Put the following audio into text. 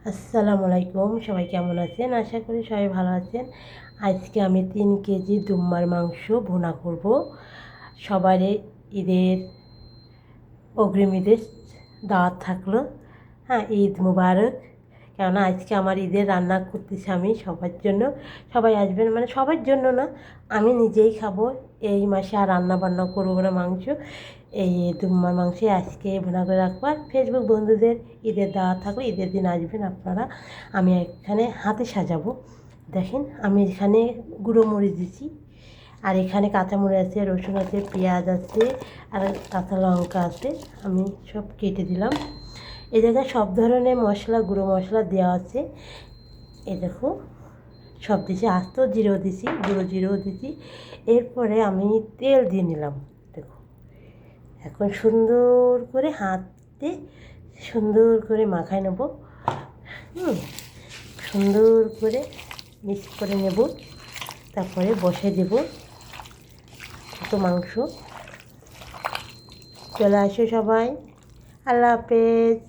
আসসালামু আলাইকুম, সবাই কেমন আছেন? আশা করি সবাই ভালো আছেন। আজকে আমি 3 কেজি দুম্বার মাংস ভুনা করব। সবারই ঈদের অগ্রিম ঈদের দাওয়াত থাকলো। হ্যাঁ, ঈদ মুবারক। কেননা আজকে আমার ঈদের রান্না করতেছি আমি সবার জন্য। সবাই আসবেন, মানে সবার জন্য না, আমি নিজেই খাবো। এই মাসে আর রান্না বান্না করবো না মাংস। এই দুম্বার মাংসে আজকে ভুনা করে রাখবো। আর ফেসবুক বন্ধুদের ঈদের দাওয়াত থাকলে ঈদের দিন আসবেন আপনারা। আমি এখানে হাতে সাজাবো। দেখেন, আমি এখানে গুঁড়ো মরিচ দিচ্ছি, আর এখানে কাঁচামরিচ আছে, রসুন আছে, পেঁয়াজ আছে, আর কাঁচা লঙ্কা আছে। আমি সব কেটে দিলাম। এই জায়গায় সব ধরনের মশলা, গুঁড়ো মশলা দেওয়া আছে। এই দেখো, সব দিছি, আস্ত জিরেও দিছি, গুঁড়ো জিরেও দিছি। এরপরে আমি তেল দিয়ে নিলাম। দেখো, এখন সুন্দর করে হাতে সুন্দর করে মাখায় নেব। সুন্দর করে মিক্স করে নেব, তারপরে বসে দেব তো মাংস। চলে আসো সবাই। আল্লাহ হাফেজ।